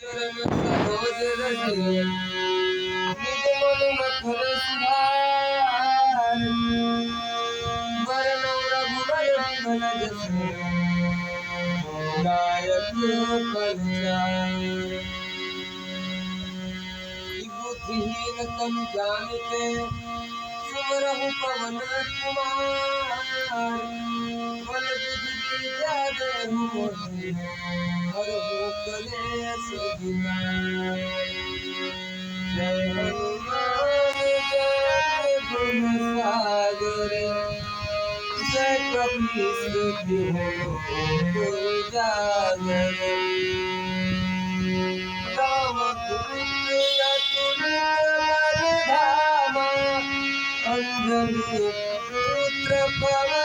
चरण सरोज रज निज मन मथुर सुधार वरनौ रघुवर विमल जसु नायक परिचार बुद्धिहीन तनु जानिके सुमरहु पवन कुमार बल बुद्धि विद्या देहु मोहि हरहु कलेश विकार जय हनुमान जय गुण सागर जय कपीस तिहुँ उजागर रामदूत अतुलित बल धामा अंजनी पुत्र पवन